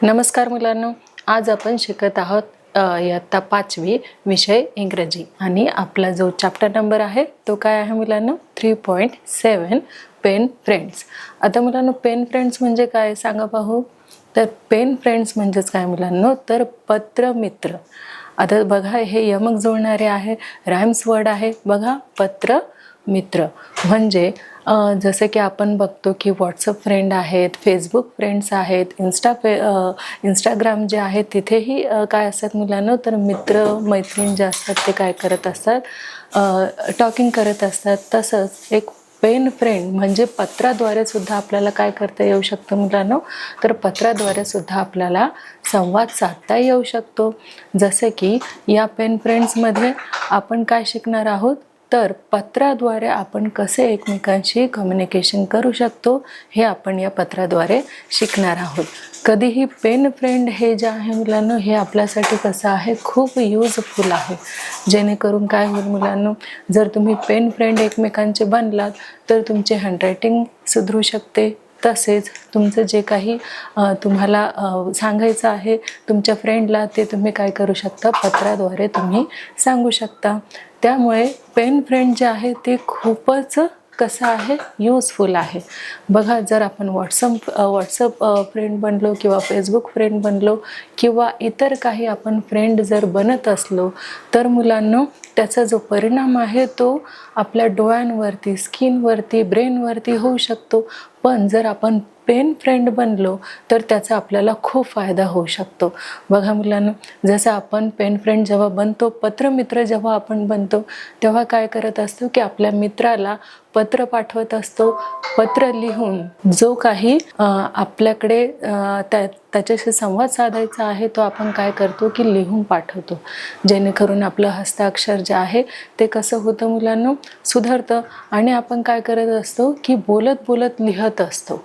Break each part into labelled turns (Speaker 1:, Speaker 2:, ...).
Speaker 1: नमस्कार मुलांनो, आज आपण शिकत आहोत इयत्ता 5वी विषय इंग्रजी आणि आपला जो चॅप्टर नंबर आहे तो काय आहे मुलांनो 3.7 पेन फ्रेंड्स. आता मुलांनो पेन फ्रेंड्स म्हणजे काय सांगा पाहू. तर पेन फ्रेंड्स म्हणजेच काय मुलांनो तर पत्र मित्र. आता बघा हे यमक जोडणारे आहे, राइम्स वर्ड आहे बघा पत्र मित्र. म्हणजे जसे की आपण बघतो की व्हॉट्सअप फ्रेंड आहेत, फेसबुक फ्रेंड्स आहेत, इंस्टाग्राम जे आहे तिथेही काय असतात मुलांनो तर मित्र मैत्रीण जे असतात ते काय करत असतात, टॉकिंग करत असतात. तसंच एक पेन फ्रेंड म्हणजे पत्राद्वारे सुद्धा आपल्याला काय करता येऊ शकतं मुलांनो तर पत्राद्वारे सुद्धा आपल्याला संवाद साधता येऊ शकतो. जसे की या पेन फ्रेंड्समध्ये आपण काय शिकणार आहोत तर पत्राद्वारे आपण कसे एकमेकांशी कम्युनिकेशन करू शकतो हे आपण या पत्राद्वारे शिकणार आहोत. कधीही पेन फ्रेंड हे जे आहे मुलांनो हे आपल्यासाठी कसं आहे खूप यूजफुल आहे. जेणेकरून काय होईल मुलांनो जर तुम्ही पेन फ्रेंड एकमेकांचे बनलात तर तुमचे हँडरायटिंग सुधरू शकते. तसेच तुमचं जे काही तुम्हाला सांगायचं आहे तुमच्या फ्रेंडला ते तुम्ही काय करू शकता पत्राद्वारे तुम्ही सांगू शकता. त्यामुळे पेन फ्रेंड जे आहे ते खूपच कसं आहे यूजफुल आहे. बघा जर आपण व्हॉट्सअप फ्रेंड बनलो किंवा फेसबुक फ्रेंड बनलो किंवा इतर काही आपण फ्रेंड जर बनत असलो तर मुलांनो त्याचा जो परिणाम आहे तो आपल्या डोळ्यांवरती, स्किनवरती, ब्रेनवरती होऊ शकतो. पण जर आपण पेन फ्रेंड बनलो तर त्याचा आपल्याला खूप फायदा होऊ शकतो. बघा मुलांनो जसं आपण पेन फ्रेंड जेव्हा बनतो, पत्रमित्र जेव्हा आपण बनतो तेव्हा काय करत असतो की आपल्या मित्राला पत्र पाठवत असतो. पत्र लिहून जो काही आपल्याकडे त्याच्याशी संवाद साधायचा आहे तो आपण काय करतो की लिहून पाठवतो. जेणेकरून आपलं हस्ताक्षर जे आहे ते कसं होतं मुलांनो सुधारतं आणि आपण काय करत असतो की बोलत बोलत लिहत असतो.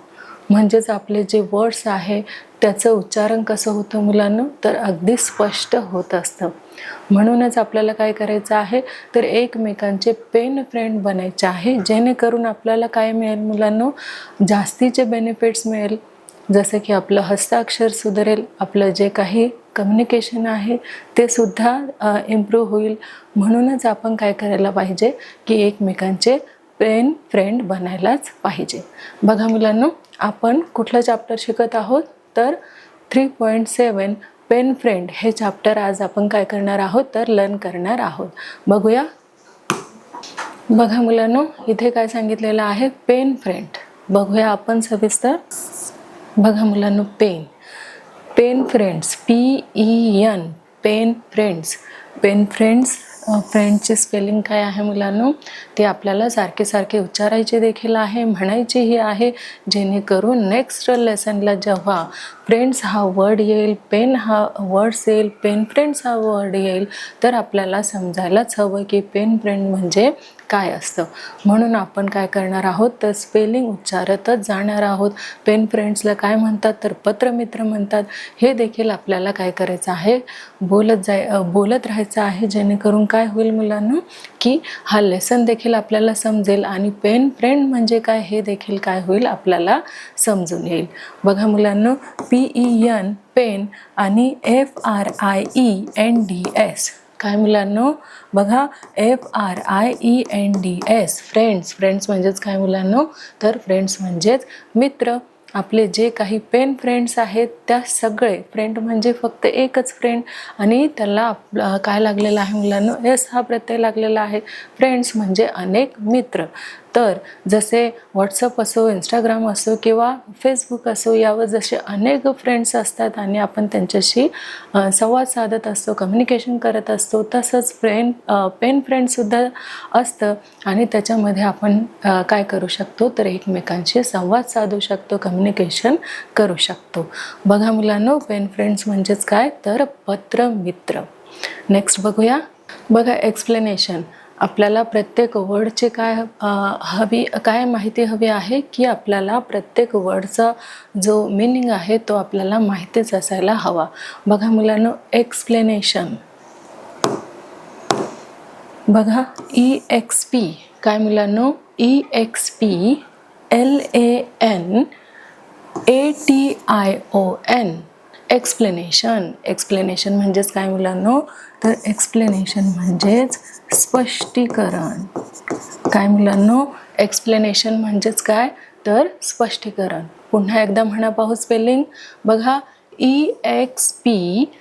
Speaker 1: म्हणजेच आपले जे वर्ड्स आहे त्याचं उच्चारण कसं होतं मुलांनो तर अगदी स्पष्ट होत असतं. म्हणूनच आपल्याला काय करायचं आहे तर एकमेकांचे पेन फ्रेंड बनायचे आहे. जेणेकरून आपल्याला काय मिळेल मुलांनो जास्तीचे बेनिफिट्स मिळेल. जसं की आपलं हस्ताक्षर सुधारेल, आपलं जे काही कम्युनिकेशन आहे ते सुद्धा इम्प्रूव्ह होईल. म्हणूनच आपण काय करायला पाहिजे की एकमेकांचे पेन फ्रेंड बनायलाच पाहिजे. बघा मुलांनो आपण कुठलं चॅप्टर शिकत आहोत तर 3.7 पेन फ्रेंड हे चॅप्टर आज आपण काय करणार आहोत तर लर्न करणार आहोत. बघूया. बघा मुलांनो इथे काय सांगितलेलं आहे पेन फ्रेंड. बघूया आपण सविस्तर. बघा मुलांनो pen friends PEN pen friends. Pen friends फ्रेंडची स्पेलिंग काय आहे मुलांनो ते आपल्याला सारखे सारखे उच्चारायचे देखील आहे, म्हणायचेही आहे. जेणेकरून नेक्स्ट लेसनला जेव्हा फ्रेंड्स हा वर्ड येईल, पेन हा वर्ड्स येईल, पेन फ्रेंड्स हा वर्ड येईल तर आपल्याला समजायलाच हवं की पेन फ्रेंड म्हणजे काय असतं. म्हणून आपण काय करणार आहोत तर स्पेलिंग उच्चारतच जाणार आहोत. पेन फ्रेंड्सला काय म्हणतात तर पत्रमित्र म्हणतात. हे देखील आपल्याला काय करायचं आहे बोलत राहायचं आहे. जेणेकरून काय होईल मुलांना की हा लेसन देखील आपल्याला समजेल आणि पेन फ्रेंड म्हणजे काय हे देखील काय होईल आपल्याला समजून येईल. बघा मुलांना PEN पेन आणि FRIENDS काय मुलांनो बघा FRIENDS फ्रेंड्स म्हणजेच काय मुलांनो तर फ्रेंड्स म्हणजेच मित्र. आपले जे काही पेन फ्रेंड्स आहेत त्या सगळे फ्रेंड म्हणजे फक्त एकच फ्रेंड आणि त्याला काय लागलेलं आहे मुलांनो S हा प्रत्यय लागलेला आहे. फ्रेंड्स म्हणजे अनेक मित्र. तर जसे व्हॉट्सअप असो, इंस्टाग्राम असो किंवा फेसबुक असो यावर जसे अनेक फ्रेंड्स असतात आणि आपण त्यांच्याशी संवाद साधत असतो, कम्युनिकेशन करत असतो तसंच पेन फ्रेंडसुद्धा असतं आणि त्याच्यामध्ये आपण काय करू शकतो तर एकमेकांशी संवाद साधू शकतो, कम्युनिकेशन करू शकतो. बघा मुलांनो पेन फ्रेंड्स म्हणजेच काय तर पत्रमित्र. नेक्स्ट बघूया. बघा एक्सप्लेनेशन. आपल्याला प्रत्येक वर्डचे काय माहिती हवी आहे की आपल्याला प्रत्येक वर्डचा जो मीनिंग आहे तो आपल्याला माहितीच असायला हवा. बघा मुलांनो एक्सप्लेनेशन. बघा EXP काय मुलांनो EXP LANATION एक्सप्लेनेशन. एक्सप्लेनेशन म्हणजेच काय मुलांनो, तर एक्सप्लेनेशन म्हणजेच स्पष्टीकरण. काय मुलांनो, एक्सप्लेनेशन म्हणजेच काय, तर स्पष्टीकरण. पुन्हा एकदा म्हणा पाहू स्पेलिंग बघा, EXPLANATION.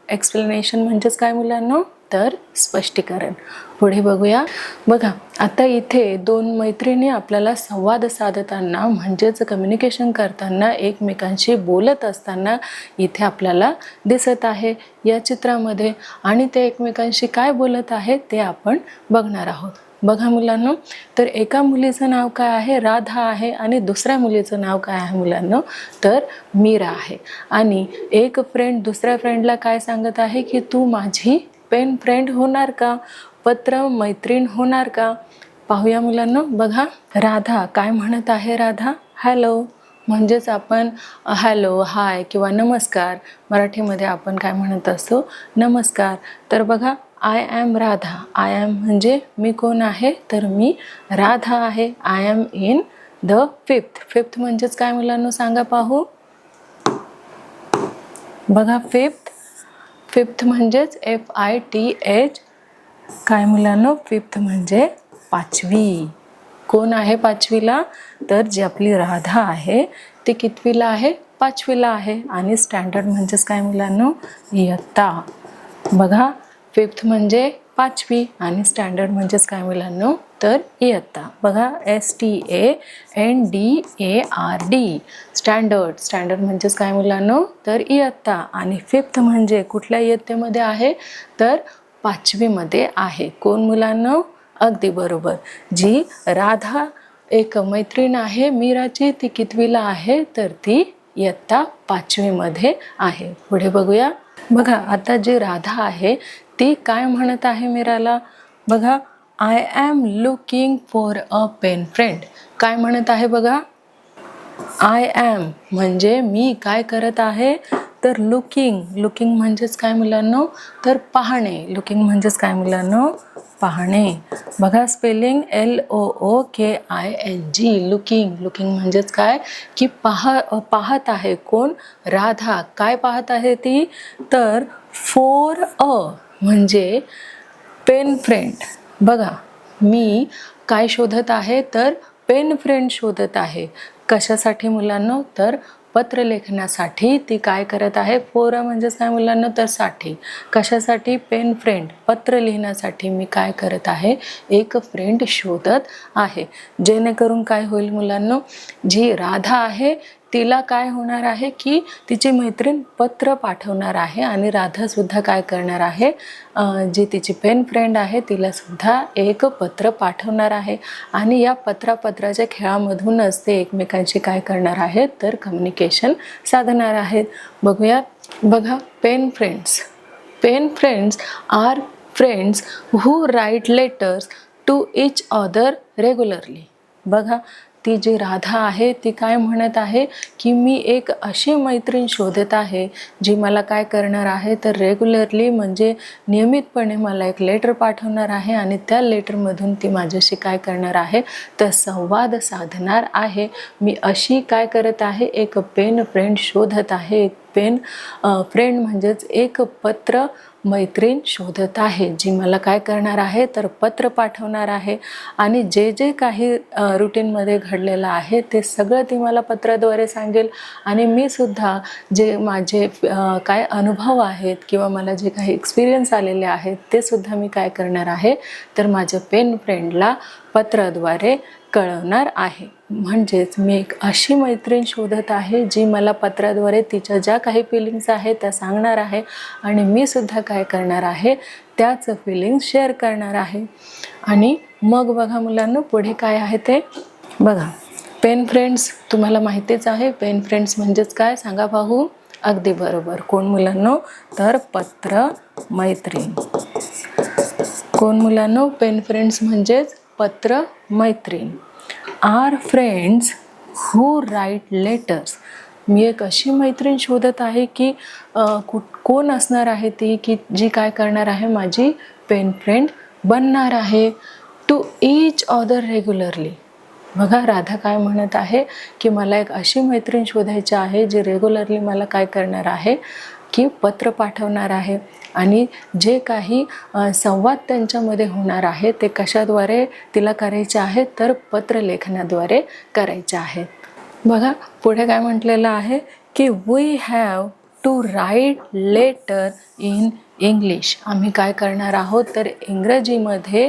Speaker 1: एक्सप्लेनेशन म्हणजेच काय मुलांनो, तर स्पष्टीकरण. पुढे बघूया बघा, आता इथे दोन मैत्रिणी आपल्याला संवाद साधताना म्हणजेच कम्युनिकेशन करताना एकमेकांशी बोलत असताना इथे आपल्याला दिसत आहे या चित्रामध्ये. आणि ते एकमेकांशी काय बोलत आहेत ते आपण बघणार आहोत. बघा मुलांनो, तर एका मुलीचं नाव काय आहे, राधा आहे, आणि दुसऱ्या मुलीचं नाव काय आहे मुलांनो, तर मीरा आहे. आणि एक फ्रेंड दुसऱ्या फ्रेंडला काय सांगत आहे की तू माझी पेन फ्रेंड होणार का, पत्र मैत्रीण होणार का. पाहूया मुलांनो, बघा राधा काय म्हणत आहे. राधा हॅलो, म्हणजेच आपण हॅलो, हाय किंवा नमस्कार, मराठीमध्ये आपण काय म्हणत असतो, नमस्कार. तर बघा, I am Radha. I am म्हणजे मी कोण आहे, तर मी राधा आहे. I am in the fifth. Fifth म्हणजेच काय मुलांनो, सांगा पाहू. बघा फिफ्थ. फिफ्थ म्हणजेच FITH. काय मुलांनो, फिफ्थ म्हणजे पाचवी. कोण आहे पाचवीला, तर जी आपली राधा आहे ती कितवीला आहे, पाचवीला आहे. आणि स्टँडर्ड म्हणजेच काय मुलांनो, इयत्ता. बघा, फिफ्थ म्हणजे पाचवी आणि स्टँडर्ड म्हणजेच काय मुलांनो, तर इयत्ता. बघा STANDARD. स्टँडर्ड. स्टँडर्ड म्हणजेच काय मुलांनो, तर इयत्ता. आणि फिफ्थ म्हणजे कुठल्या इयत्तेमध्ये आहे, तर पाचवीमध्ये आहे. कोण मुलांनो, अगदी बरोबर, जी राधा एक मैत्रीण आहे मीराची, ती कितवीला आहे, तर ती इयत्ता पाचवीमध्ये आहे. पुढे बघूया बघा, आता जी राधा आहे ती काय म्हणत आहे मीराला. बघा, I am looking for a pen friend. काय म्हणत आहे बघा, आय ॲम म्हणजे मी काय करत आहे, तर लुकिंग. लुकिंग म्हणजेच काय मुलांनो, तर पाहणे. लुकिंग म्हणजेच काय मुलांनो, पाहणे. बघा स्पेलिंग LOOKING. लुकिंग. लुकिंग म्हणजेच काय, की पाहत आहे. कोण, राधा. काय पाहत आहे ती, तर फॉर अ म्हणजे पेन फ्रेंड. बघा, मी काय शोधत आहे, तर पेन फ्रेंड शोधत आहे. कशासाठी मुलांनो, तर पत्र लेखनासाठी ती काय करत आहे. फॉर म्हणजेच काय मुलांना, तर साठी. कशासाठी, पेन फ्रेंड, पत्र लिहिण्यासाठी मी काय करत आहे, एक फ्रेंड शोधत आहे. जेणेकरून काय होईल मुलांनो, जी राधा आहे तिला काय होणार आहे, की तिची मैत्रीण पत्र पाठवणार आहे आणि राधा सुद्धा काय करणार आहे, जी तिची पेन फ्रेंड आहे तिला सुद्धा एक पत्र पाठवणार आहे. आणि या पत्राच्या खेळामधूनच ते एकमेकांशी काय करणार आहेत, तर कम्युनिकेशन साधणार आहेत. बघूया बघा, pen friends. Pen friends are friends who write letters to each other regularly. बघा, ती जी राधा आहे ती काय म्हणत आहे, की मी एक अशी मैत्रीण शोधत आहे जी मला काय करणार आहे, तर रेग्युलरली म्हणजे नियमितपणे मला एक लेटर पाठवणार आहे आणि त्या लेटरमधून ती माझ्याशी काय करणार आहे, तर संवाद साधणार आहे. मी अशी काय करत आहे, एक पेन फ्रेंड शोधत आहे. एक पेन फ्रेंड म्हणजेच एक पत्र मैत्रीण शोधत आहे, जी मला काय करणार आहे, तर पत्र पाठवणार आहे. आणि जे जे काही रुटीनमध्ये घडलेलं आहे ते सगळं ती मला पत्राद्वारे सांगेल. आणि मी सुद्धा जे माझे काय अनुभव आहेत किंवा मला जे काही एक्सपिरियन्स आलेले आहेत ते सुद्धा मी काय करणार आहे, तर माझ्या पेन फ्रेंडला पत्राद्वारे कळवणार आहे. म्हणजेच मी एक अशी मैत्रीण शोधत आहे जी मला पत्राद्वारे तिच्या ज्या काही फिलिंग्स आहेत त्या सांगणार आहे आणि मी सुद्धा काय करणार आहे, त्याच फिलिंग्स शेअर करणार आहे. आणि मग बघा मुलांनो, पुढे काय आहे ते बघा. पेन फ्रेंड्स तुम्हाला माहितीच आहे. पेन फ्रेंड्स म्हणजेच काय, सांगा पाहू. अगदी बरोबर, कोण मुलांनो, तर पत्र मैत्रीण. कोण मुलांनो, पेन फ्रेंड्स म्हणजेच पत्र मैत्रीण. R friends who write letters. मी एक अशी मैत्रीण शोधत आहे की कोण असणार आहे ती, की जी काय करणार आहे, माझी पेन फ्रेंड बनणार आहे. To each other regularly. बघा राधा काय म्हणत आहे की मला एक अशी मैत्रीण शोधायची आहे जी रेग्युलरली मला काय करणार आहे की पत्र पाठवणार आहे आणि जे काही संवाद त्यांच्यामध्ये होणार आहे ते कशाद्वारे तिला करायचे आहे तर पत्रलेखनाद्वारे करायचे आहे. बघा पुढे काय म्हटलेलं आहे की we have to write letter in English. आम्ही काय करणार आहोत तर इंग्रजीमध्ये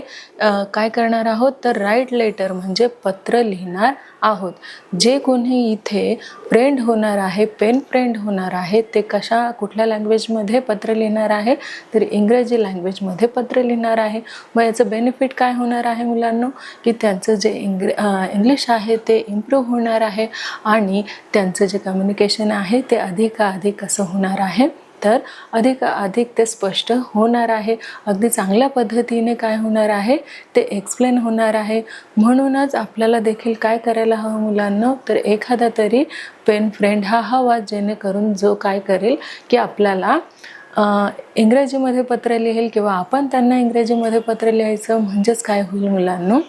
Speaker 1: काय करणार आहोत तर राईट लेटर म्हणजे पत्र लिहिणार आहोत. जे कोणी इथे फ्रेंड होणार आहे पेन फ्रेंड होणार आहे ते कुठल्या लँग्वेजमध्ये पत्र लिहिणार आहे तर इंग्रजी लँग्वेजमध्ये पत्र लिहिणार आहे. मग याचं बेनिफिट काय होणार आहे मुलांनो की त्यांचं जे इंग्लिश आहे ते इम्प्रूव्ह होणार आहे आणि त्यांचं जे कम्युनिकेशन आहे ते अधिकाधिक कसं होणार आहे तर अधिक ते स्पष्ट होणार आहे. अगदी चांगल्या पद्धतीने काय होणार आहे ते एक्सप्लेन होणार आहे. म्हणूनच आपल्याला देखील काय करायला हवं मुलांना तर एखादा तरी पेन फ्रेंड हा हवा जेणेकरून जो काय करेल की आपल्याला इंग्रजीमध्ये पत्र लिहेल किंवा आपण त्यांना इंग्रजीमध्ये पत्र लिहायचं. म्हणजेच काय होईल मुलांनो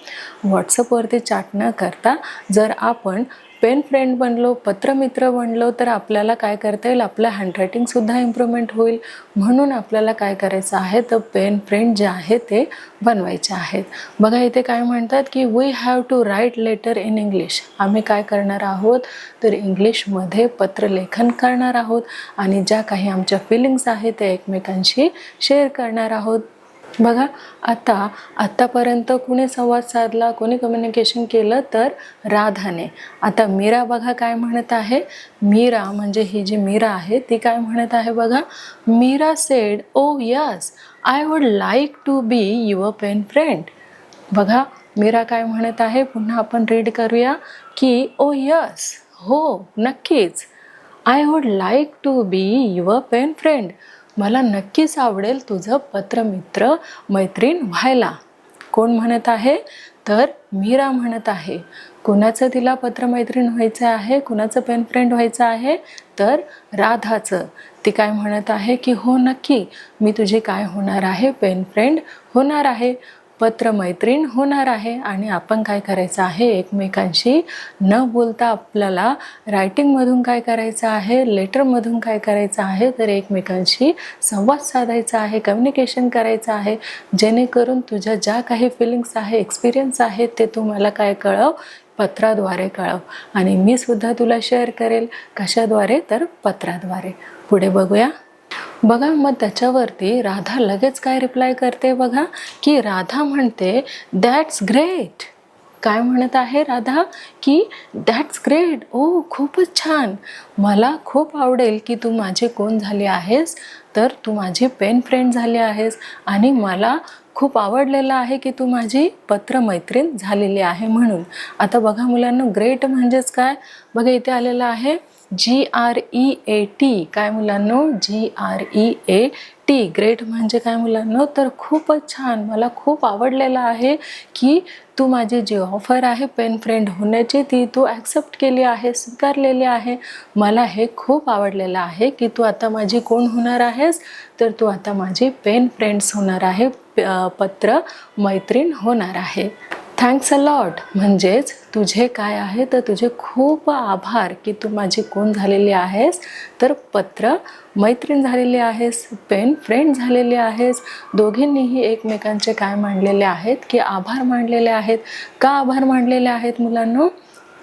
Speaker 1: व्हॉट्सअपवरती चॅट न करता जर आपण पेन फ्रेंड बनलो पत्रमित्र बनलो तर आपल्याला काय करता येईल आपलं हँडरायटिंगसुद्धा इम्प्रूव्हमेंट होईल. म्हणून आपल्याला काय करायचं आहे तर पेन फ्रेंड जे आहे ते बनवायचे आहेत. बघा इथे काय म्हणतात की we have to write letter in English. आम्ही काय करणार आहोत तर इंग्लिशमध्ये पत्रलेखन करणार आहोत आणि ज्या काही आमच्या फिलिंग्स आहेत त्या एकमेकांशी शेअर करणार आहोत. बघा आत्तापर्यंत कुणी संवाद साधला कोणी कम्युनिकेशन केलं तर राधाने. आता मीरा बघा काय म्हणत आहे. मीरा म्हणजे ही जी मीरा आहे ती काय म्हणत आहे बघा. Meera said oh yes I would like to be your pen friend. बघा मीरा काय म्हणत आहे पुन्हा आपण रीड करूया की ओ यस हो नक्कीच I would like to be your pen friend. मला नक्कीच आवडेल तुझं पत्रमित्र मैत्रीण व्हायला. कोण म्हणत आहे तर मीरा म्हणत आहे. कुणाचं तिला पत्रमैत्रीण व्हायचं आहे कुणाचं पेन फ्रेंड व्हायचं आहे तर राधाचं. ती काय म्हणत आहे की हो नक्की मी तुझी काय होणार आहे पेन फ्रेंड होणार आहे पत्रमैत्रीण होणार आहे. आणि आपण काय करायचं आहे एकमेकांशी न बोलता आपल्याला रायटिंगमधून काय करायचं आहे लेटरमधून काय करायचं आहे तर एकमेकांशी संवाद साधायचा आहे कम्युनिकेशन करायचं आहे जेणेकरून तुझ्या ज्या काही फिलिंग्स आहे एक्सपिरियन्स आहेत ते तू मला काय कळव पत्राद्वारे कळव आणि मी सुद्धा तुला शेअर करेल. कशाद्वारे तर पत्राद्वारे. पुढे बघूया. बघा मग त्याच्यावरती राधा लगेच काय रिप्लाय करते बघा की राधा म्हणते दॅट्स ग्रेट. काय म्हणत आहे राधा की दॅट्स ग्रेट ओ खूपच छान. मला खूप आवडेल की तू माझी कोण झाली आहेस तर तू माझी पेन फ्रेंड झाली आहेस आणि मला खूप आवडलेलं आहे की तू माझी पत्रमैत्रीण झालेली आहे म्हणून. आता बघा मुलांना ग्रेट म्हणजेच काय बघा इथे आलेलं आहे GREAT. काय मुलांनो GREAT. ग्रेट म्हणजे काय मुलांनो तर खूपच छान मला खूप आवडलेलं आहे की तू माझी जी ऑफर आहे पेन फ्रेंड होण्याची ती तू ॲक्सेप्ट केली आहे स्वीकारलेली आहे. मला हे खूप आवडलेलं आहे की तू आता माझी कोण होणार आहेस तर तू आता माझी पेन फ्रेंड्स होणार आहे पत्र मैत्रीण होणार आहे. थँक्स अ लॉट म्हणजेच तुझे काय आहे तर तुझे खूप आभार की तू माझी कोण झालेली आहेस तर पत्र मैत्रीण झालेली आहेस पेन फ्रेंड झालेली आहेस. दोघींनीही एकमेकांचे काय मांडलेले आहेत की आभार मांडलेले आहेत. का आभार मांडलेले आहेत मुलांनो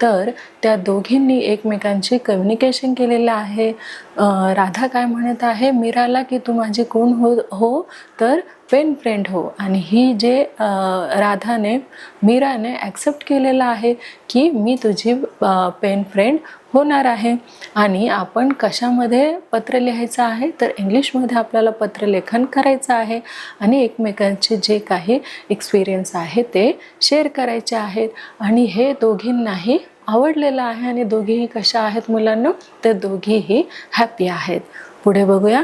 Speaker 1: तर त्या दोघींनी एकमेकांशी कम्युनिकेशन केलेलं आहे. राधा काय म्हणत आहे मीराला की तू माझी कोण हो तर पेन फ्रेंड हो आणि ही जे राधाने मीराने ॲक्सेप्ट केलेलं आहे की मी तुझी पेन फ्रेंड होणार आहे. आणि आपण कशामध्ये पत्र लिहायचं आहे तर इंग्लिशमध्ये आपल्याला पत्रलेखन करायचं आहे आणि एकमेकांचे जे काही एक्सपिरियन्स आहे ते शेअर करायचे आहेत. आणि हे दोघींनाही आवडलेलं आहे आणि दोघीही कशा आहेत मुलांना तर दोघीही हॅपी आहेत. पुढे बघूया.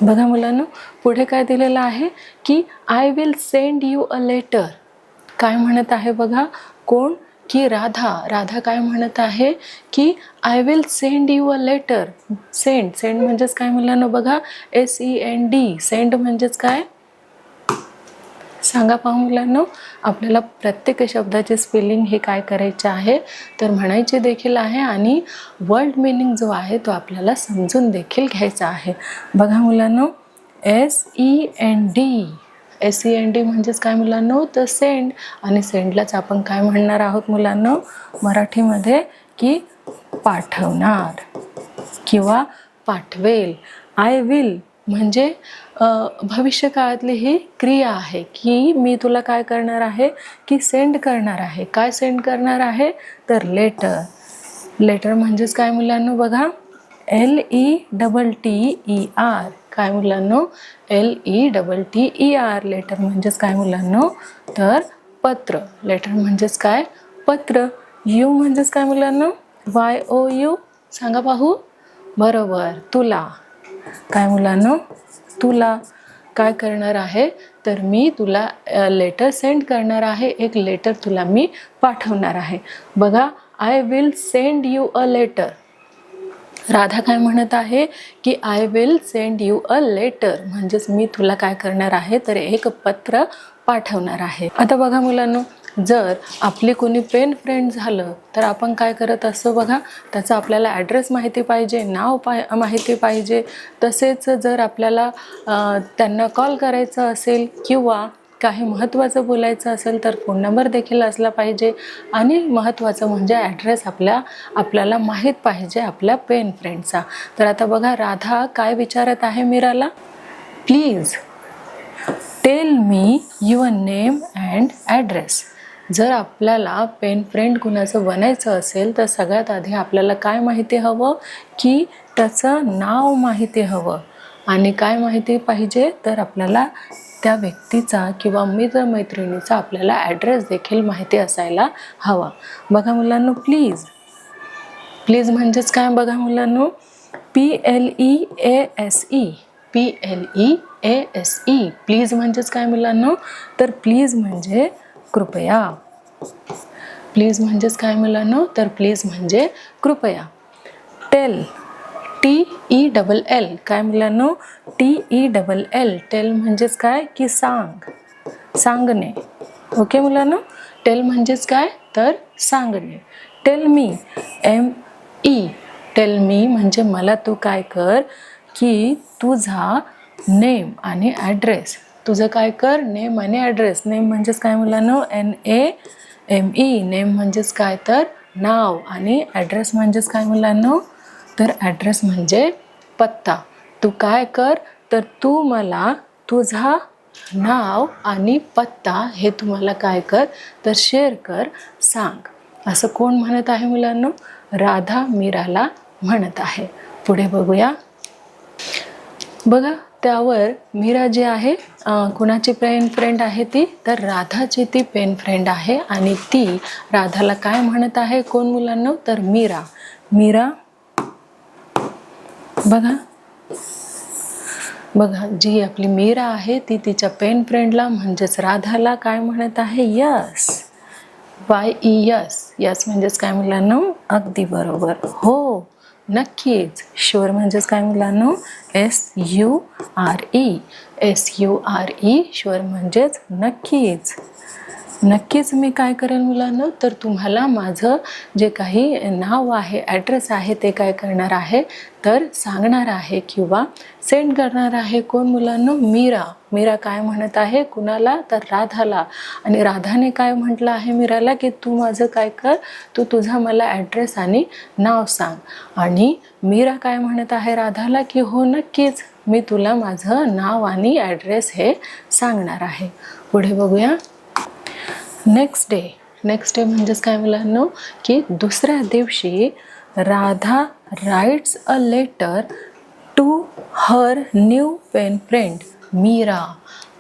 Speaker 1: बघा मुलांना पुढे काय दिलेलं आहे की I will send you a letter. काय म्हणत आहे बघा कोण की राधा काय म्हणत आहे की I will send you a letter. Send म्हणजेच काय मुलांना बघा SEND. सेंड म्हणजेच काय सांगा पाहू मुलांनो. आपल्याला प्रत्येक शब्दाचे स्पेलिंग हे काय करायचे आहे तर म्हणायचे देखील आहे आणि वर्ड मिनिंग जो आहे तो आपल्याला समजून देखील घ्यायचा आहे. बघा मुलांनो, SEND. SEND म्हणजेच काय मुलांनो तर सेंड. आणि सेंडलाच आपण काय म्हणणार आहोत मुलांनो मराठीमध्ये की पाठवणार किंवा पाठवेल. आय विल म्हणजे भविष्यकाळातली ही क्रिया आहे की मी तुला काय करणार आहे की सेंड करणार आहे. काय सेंड करणार आहे तर लेटर. लेटर म्हणजेच काय मुलांनो बघा LETTER. काय मुलांनो LETTER. लेटर म्हणजेच काय मुलांनो तर पत्र. लेटर म्हणजेच काय पत्र. यू म्हणजेच काय मुलांनो YOU. सांगा पाहू. बरोबर तुला. काय मुलांनो तुला काय करणार आहे तर मी तुला लेटर सेंड करणार आहे. एक लेटर तुला मी पाठवणार आहे. बघा I will send you a letter. Radha काय म्हणत आहे की I will send you a letter म्हणजेच मी तुला काय करणार आहे तर एक पत्र पाठवणार आहे. आता बघा मुलांनो, जर आपली कोणी पेन फ्रेंड झालं तर आपण काय करत असतो बघा, त्याचं आपल्याला ॲड्रेस माहिती पाहिजे, नाव माहिती पाहिजे. तसेच जर आपल्याला त्यांना कॉल करायचं असेल किंवा काही महत्त्वाचं बोलायचं असेल तर फोन नंबर देखील असला पाहिजे. आणि महत्त्वाचं म्हणजे ॲड्रेस आपल्याला माहीत पाहिजे आपल्या पेन फ्रेंडचा. तर आता बघा राधा काय विचारत आहे मीराला, please tell me your name and address. जर आपल्याला पेन फ्रेंड कुणाचं बनायचं असेल तर सगळ्यात आधी आपल्याला काय माहिती हवं की त्याचं नाव माहिती हवं. आणि काय माहिती पाहिजे तर आपल्याला त्या व्यक्तीचा किंवा मित्रमैत्रिणीचा आपल्याला ॲड्रेस देखील माहिती असायला हवा. बघा मुलांनो, प्लीज. प्लीज म्हणजेच काय बघा मुलांनो PLEASE. PLEASE. प्लीज म्हणजेच काय मुलांनो तर प्लीज म्हणजे कृपया. प्लीज म्हणजेच काय मुलांनो तर प्लीज म्हणजे कृपया. टेल. TELL. काय मुलांनो TELL. टेल म्हणजेच काय की सांग, सांगणे. ओके मुलांनो, टेल म्हणजेच काय तर सांगणे. Tell me. ME. Tell me म्हणजे मला तू काय कर की तुझा नेम आणि ॲड्रेस. तुझं काय कर नेम आणि ॲड्रेस. नेम म्हणजेच काय मुलांनो NAME. नेम म्हणजेच काय तर नाव. आणि ॲड्रेस म्हणजेच काय मुलांनो तर ॲड्रेस म्हणजे पत्ता. तू काय कर तर तू मला तुझा नाव आणि पत्ता हे तुम्हाला काय कर तर शेअर कर, सांग. असं कोण म्हणत आहे मुलांनो, राधा मीराला म्हणत आहे. पुढे बघूया. बघा त्यावर मीरा जी आहे कुणाची पेन फ्रेंड आहे ती तर राधाची ती पेन फ्रेंड आहे. आणि ती राधाला काय म्हणत आहे कोण मुलांनो तर मीरा. मीरा बघा जी आपली मीरा आहे ती तिच्या पेन फ्रेंडला म्हणजेच राधाला काय म्हणत आहे यस. YES. यस म्हणजेच काय मुलांनो अगदी बरोबर, हो, नक्कीच. शुअर म्हणजेच काय मुलांनो SURE. SURE. शुअर म्हणजेच नक्कीच. नक्कीच मी काय करेन मुलांनो तर तुम्हाला माझं जे काही नाव आहे ॲड्रेस आहे ते काय करणार आहे तर सांगणार आहे किंवा सेंड करणार आहे. कोण मुलांनो मीरा. मीरा काय म्हणत आहे कुणाला तर राधाला. आणि राधाने काय म्हटलं आहे मीराला की तू माझं काय कर तू तुझा मला ॲड्रेस आणि नाव सांग. आणि मीरा काय म्हणत आहे राधाला की हो नक्कीच मी तुला माझं नाव आणि ॲड्रेस हे सांगणार आहे. पुढे बघूया. Next day. नेक्स्ट डे म्हणजेच काय मुलांनो की दुसऱ्या दिवशी Radha writes a letter to her new pen friend Meera.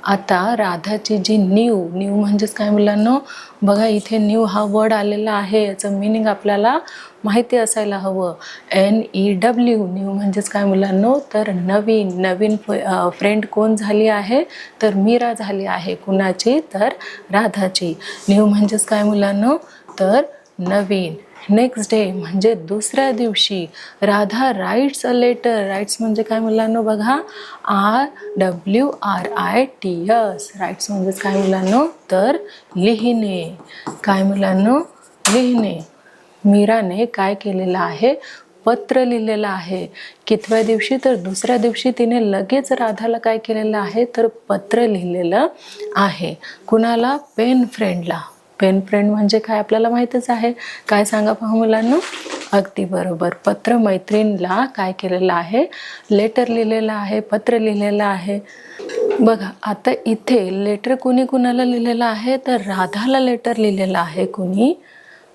Speaker 1: आता राधाची जी न्यू म्हणजेच काय मुलांनो बघा इथे न्यू हा वर्ड आलेला आहे. याचं मीनिंग आपल्याला माहिती असायला हवं. NEW. न्यू म्हणजेच काय मुलांनो तर नवीन फ्रेंड कोण झाली आहे तर मीरा झाली आहे. कुणाची तर राधाची. न्यू म्हणजेच काय मुलांनो तर नवीन. नेक्स्ट डे म्हणजे दुसऱ्या दिवशी Radha writes a letter. Writes म्हणजे काय मुलांनो बघा, RWRITS. राईट्स म्हणजेच काय मुलांनो, तर लिहिणे. काय मुलांनो, लिहिणे. मीराने काय केलेलं आहे, पत्र लिहिलेलं आहे. कितव्या दिवशी, तर दुसऱ्या दिवशी तिने लगेच राधाला काय केलेलं आहे, तर पत्र लिहिलेलं आहे. कुणाला, पेन फ्रेंडला. पेन फ्रेंड म्हणजे काय आपल्याला माहीतच आहे. काय सांगा पाहू मुलांनो, अगदी बरोबर, पत्र मैत्रिणीला काय केलेलं आहे, लेटर लिहिलेलं आहे, पत्र लिहिलेलं आहे. बघा आता इथे लेटर कुणी कुणाला लिहिलेलं आहे, तर राधाला लेटर लिहिलेलं आहे. कुणी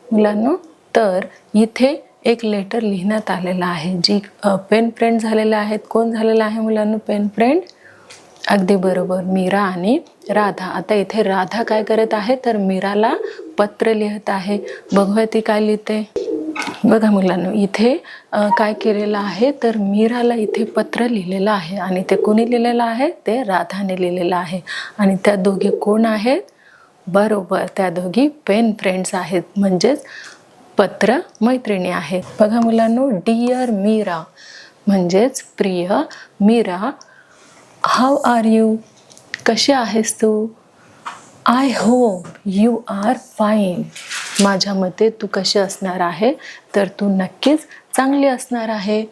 Speaker 1: मुलांनो, तर इथे एक लेटर लिहिण्यात आलेलं आहे, जी पेन फ्रेंड झालेलं आहेत. कोण झालेलं आहे मुलांनो पेन फ्रेंड, अगदी बरोबर, मीरा आणि राधा. आता इथे राधा काय करत आहे, तर मीराला पत्र लिहित आहे. बघूया ती काय लिहिते. बघा मुलांनो, इथे काय केलेलं आहे, तर मीराला इथे पत्र लिहिलेलं आहे आणि ते कोणी लिहिलेलं आहे, ते राधाने लिहिलेलं आहे. आणि त्या दोघी कोण आहेत, बरोबर, त्या दोघी पेन फ्रेंड्स आहेत, म्हणजेच पत्र मैत्रिणी आहेत. बघा मुलांनो, डिअर मीरा म्हणजेच प्रिय मीरा, हाऊ आर यू, कशी आहेस तू. I hope you are fine, माझ्या मते तू कशी असणार आहे, तर तू नक्कीच चांगली असणार आहे.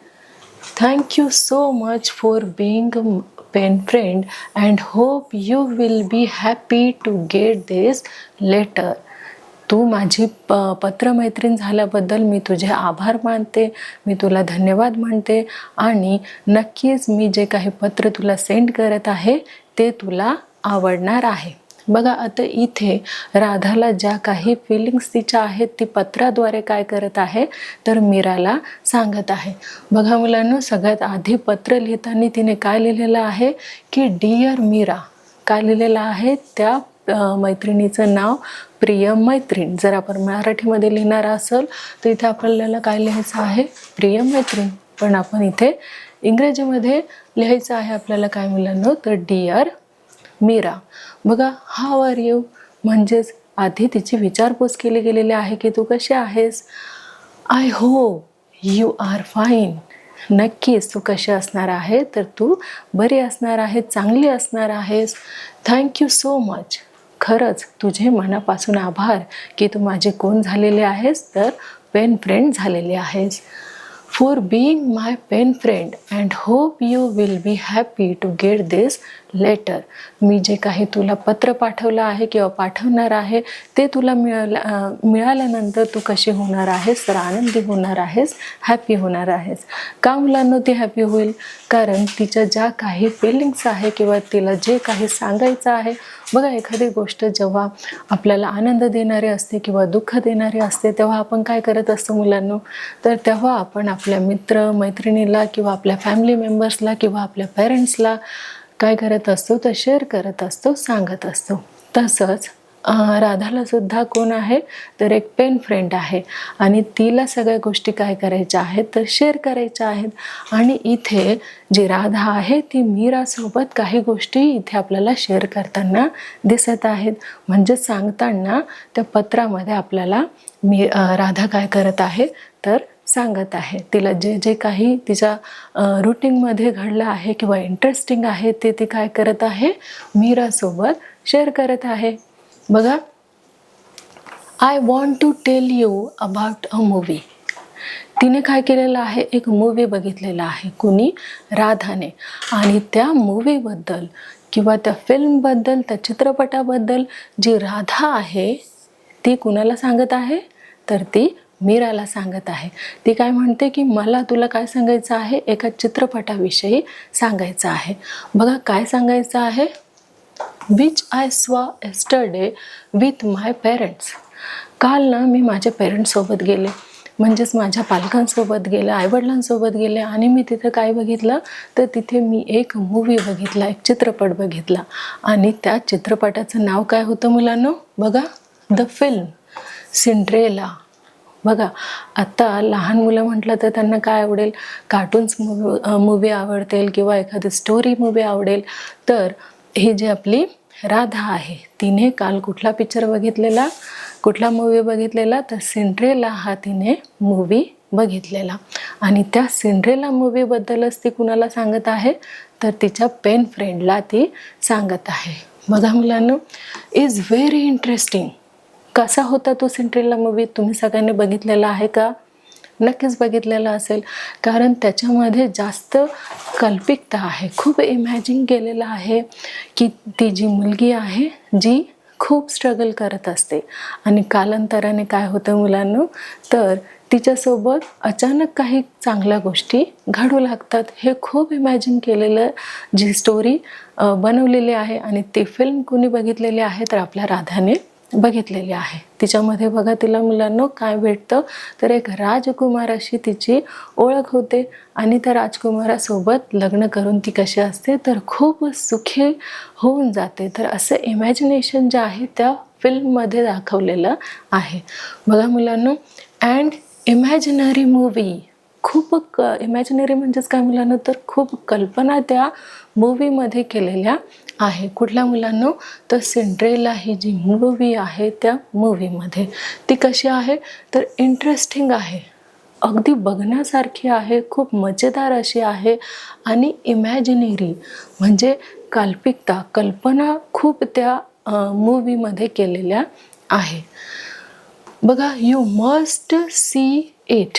Speaker 1: Thank you so much for being pen friend and hope you will be happy to get this letter. तू माझी पत्रमैत्रीण झाल्याबद्दल मी तुझे आभार मानते, मी तुला धन्यवाद म्हणते आणि नक्कीच मी जे काही पत्र तुला सेंड करत आहे ते तुला आवडणार आहे. बघा आता इथे राधाला ज्या काही फिलिंग्स तिच्या आहेत ती पत्राद्वारे काय करत आहे, तर मीराला सांगत आहे. बघा मुलांनो, सगळ्यात आधी पत्र लिहिताना तिने काय लिहिलेलं आहे, की डिअर मीरा. काय लिहिलेलं आहे, त्या मैत्रिणीचं नाव प्रिय मैत्रीण. जर आपण मराठीमध्ये लिहिणार असेल तर इथे आपल्याला काय लिहायचं आहे, प्रिय मैत्रीण. पण आपण इथे इंग्रजीमध्ये लिहायचं आहे आपल्याला काय मुलांनो, तर डिअर मीरा. बघा, हाऊ आर यू म्हणजेच आधी तिची विचारपूस केली गेलेली आहे की तू कशी आहेस. I hope you are fine, नक्कीच तू कशी असणार आहे, तर तू बरी असणार आहे, चांगली असणार आहेस. थँक्यू सो मच, खरंच तुझे मनापासून आभार की तू माझे कोण झालेले आहेस, तर पेन फ्रेंड झालेले आहेस. For being my pen friend and hope you will be happy to get this letter. मी जे काही तुला पत्र पाठवलं आहे किंवा पाठवणार आहे ते तुला मिळाल्यानंतर तू कशी होणार आहेस, तर आनंदी होणार आहेस, हॅपी होणार आहेस. का मुलांना ती हॅपी होईल, कारण तिच्या ज्या काही फिलिंग्स आहे किंवा तिला जे काही सांगायचं आहे. बघा, एखादी गोष्ट जेव्हा आपल्याला आनंद देणारी असते किंवा दुःख देणारी असते तेव्हा आपण काय करत असतो मुलांनो, तर तेव्हा आपण आपल्या मित्र मैत्रिणीला किंवा आपल्या फॅमिली मेंबर्सला किंवा आपल्या पेरेंट्सला काय करत असतो, तर शेअर करत असतो, सांगत असतो. तसंच राधाला सुद्धा कोण आहे, तर एक पेन फ्रेंड आहे आणि तिला सगळ्या गोष्टी काय करायच्या आहेत, तर शेअर करायच्या आहेत. आणि इथे जी राधा आहे ती मीरासोबत काही गोष्टी इथे आपल्याला शेअर करताना दिसत आहेत. म्हणजे सांगताना त्या पत्रामध्ये आपल्याला राधा काय करत आहे, तर सांगत आहे. तिला जे जे काही तिच्या रुटीनमध्ये घडलं आहे किंवा इंटरेस्टिंग आहे ते ती काय करत आहे, मीरासोबत शेअर करत आहे. बघा, I want to tell you about a movie. तिने काय केलेलं आहे, एक मूवी बघितलेला आहे. कुणी, राधाने. आणि त्या मूवीबद्दल किंवा त्या फिल्मबद्दल, त्या चित्रपटाबद्दल जी राधा आहे ती कुणाला सांगत आहे, तर ती मीराला सांगत आहे. ती काय म्हणते की मला तुला काय सांगायचं आहे, एका चित्रपटाविषयी सांगायचं आहे. बघा काय सांगायचं आहे, which I saw yesterday with my parents. काल ना मी माझ्या पेरेंट्ससोबत गेले, म्हणजेच माझ्या पालकांसोबत गेले, आईवडिलांसोबत गेले आणि मी तिथं काय बघितलं, तर तिथे मी एक मूवी बघितला, एक चित्रपट बघितला. आणि त्या चित्रपटाचं नाव काय होतं मुलांनो, बघा, द फिल्म सिंड्रेला. बघा, आता लहान मुलं म्हटलं तर त्यांना काय आवडेल, कार्टून्स मूवी आवडतील किंवा एखादी स्टोरी मूवी आवडेल. तर ही जी आपली राधा आहे तिने काल कुठला पिक्चर बघितलेला, कुठला मूवी बघितलेला? तर सिंड्रेला हा तिने मूवी बघितलेला. आणि त्या सिंड्रेला मूवीबद्दलच ती कुणाला सांगत आहे? तर तिच्या पेन फ्रेंडला ती सांगत आहे. बघा मुलांनो, इज व्हेरी इंटरेस्टिंग. कसा होता तो सिंड्रेला मूवी? तुम्ही सगळ्यांनी बघितलेला आहे का? नक्कीच बघितलेला असेल, कारण त्याच्यामध्ये जास्त कल्पिकता आहे. खूप इमॅजिन केलेलं आहे की ती जी मुलगी आहे जी खूप स्ट्रगल करत असते आणि कालांतराने काय होतं मुलांनो, तर तिच्यासोबत अचानक काही चांगल्या गोष्टी घडू लागतात. हे खूप इमॅजिन केलेलं जी स्टोरी बनवलेली आहे आणि ती फिल्म कुणी बघितलेली आहे? तर आपल्या राधाने बघितलेली आहे. तिच्यामध्ये बघा तिला मुलांनो काय भेटतं? तर एक राजकुमाराशी तिची ओळख होते आणि त्या राजकुमारासोबत लग्न करून ती कशी असते? तर खूप सुखी होऊन जाते. तर असं इमॅजिनेशन जे आहे त्या फिल्ममध्ये दाखवलेलं आहे. बघा मुलांनो, अँड इमॅजिनरी मूवी, खूप इमॅजिनरी म्हणजेच काय मुलांनो, तर खूप कल्पना त्या मूवीमध्ये केलेल्या आहे. कुठल्या मुलांनो? तर सिंड्रेला ही जी मूवी आहे त्या मूवीमध्ये ती कशी आहे? तर इंटरेस्टिंग आहे, अगदी बघण्यासारखी आहे, खूप मजेदार अशी आहे आणि इमॅजिनरी म्हणजे काल्पिकता, कल्पना खूप त्या मूवीमध्ये केलेल्या आहे. बघा, यू मस्ट सी इट.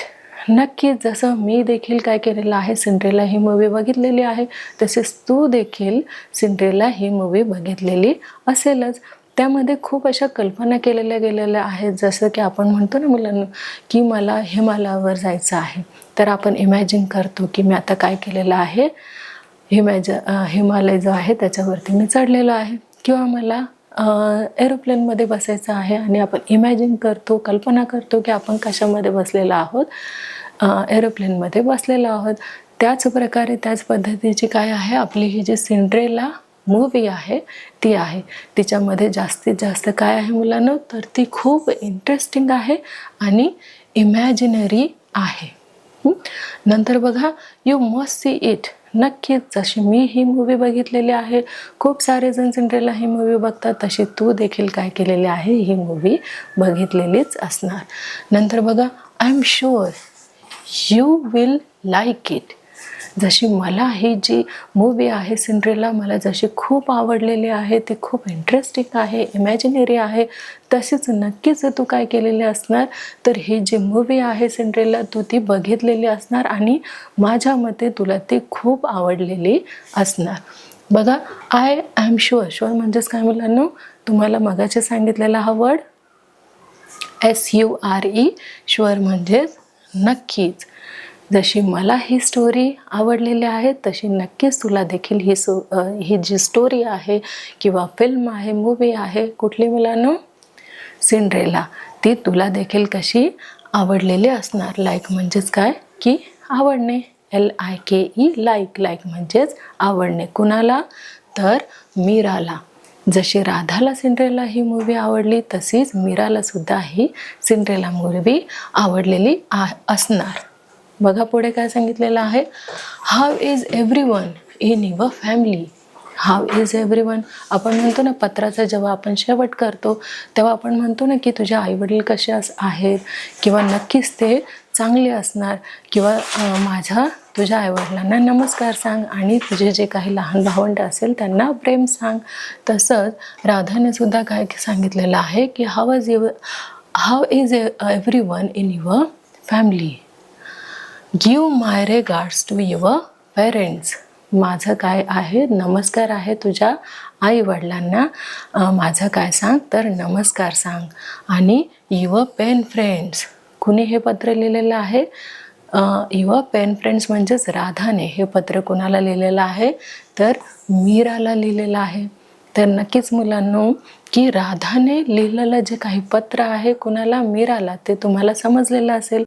Speaker 1: नक्कीच, जसं मी देखील काय केलेलं आहे, सिंड्रेला ही मूवी बघितलेली आहे, तसेच तू देखील सिंड्रेला ही मूवी बघितलेली असेलच. त्यामध्ये खूप अशा कल्पना केलेल्या गेलेल्या आहेत. जसं की आपण म्हणतो ना मुलांना की मला हिमालयावर जायचं आहे, तर आपण इमॅजिन करतो की मी आता काय केलेलं आहे, हिमालय जो आहे त्याच्यावरती मी चढलेलो आहे. किंवा मला एरोप्लेनमध्ये बसायचं आहे आणि आपण इमॅजिन करतो, कल्पना करतो की आपण कशामध्ये बसलेलो आहोत, एरोप्लेनमध्ये बसलेलो आहोत. त्याच प्रकारे त्याच पद्धतीची काय आहे आपली ही जी सिंड्रेला मूवी आहे ती आहे. तिच्यामध्ये जास्तीत जास्त काय आहे मुलांनो, तर ती खूप इंटरेस्टिंग आहे आणि इमॅजिनरी आहे. नंतर बघा, यू मस्ट सी इट. नक्कीच, जशी मी ही मूवी बघितलेली आहे, खूप सारे जण सिंड्रेला ही मूवी बघतात, तशी तू देखील काय केलेली आहे, ही मूवी बघितलेलीच असणार. नंतर बघा, I am sure you will like it. जशी मला ही जी मूवी आहे सिंड्रेला मला जशी खूप आवडलेली आहे, ती खूप इंटरेस्टिंग आहे, इमॅजिनरी आहे, तशीच नक्कीच तू काय केलेली असणार, तर ही जी मूवी आहे सिंड्रेला तू ती बघितलेली असणार आणि माझ्या मते तुला ती खूप आवडलेली असणार. बघा, आय ॲम शुअर. शुअर म्हणजेच काय मुलांनो, तुम्हाला मगाचे सांगितलेला हा वर्ड SURE, शुअर म्हणजेच नक्कीच. जशी मला ही स्टोरी आवडलेली आहे तशी नक्कीच तुला देखील ही जी स्टोरी आहे किंवा फिल्म आहे, मूवी आहे, कुठली मुलांनो, सिंड्रेला, ती तुला देखील कशी आवडलेली असणार. लाईक म्हणजेच काय की आवडणे, LIKE, लाईक. लाईक म्हणजेच आवडणे. कुणाला? तर मीराला. जशी राधाला सिंड्रेला ही मूवी आवडली तशीच मीराला सुद्धा ही सिंड्रेला मूवी आवडलेली असणार. बघा पुढे काय सांगितलेलं आहे, how is everyone in your family. How is everyone, आपण म्हणतो ना पत्राचा जेव्हा आपण शेवट करतो तेव्हा आपण म्हणतो ना की तुझे आईवडील कसे आहेत, किंवा नक्कीच ते चांगले असणार, किंवा तुझ्या आईवडिलांना नमस्कार सांग आणि तुझे जे काही लहान भावंड असेल त्यांना प्रेम सांग. तसंच राधाने सुद्धा काय सांगितलेलं आहे की how is everyone in your family. Give my regards to your parents. माझं काय आहे, नमस्कार आहे तुझ्या आईवडिलांना. माझं काय सांग, तर नमस्कार सांग. आणि युअर पेन फ्रेंड्स, कुणी हे पत्र लिहिलेलं आहे, युअर पेन फ्रेंड्स म्हणजेच राधाने हे पत्र कोणाला लिहिलेलं आहे, तर मीराला लिहिलेलं आहे. तर नक्कीच मुलांनो की राधाने लिहिलेलं जे काही पत्र आहे कोणाला, मीराला, ते तुम्हाला समजलेलं असेल.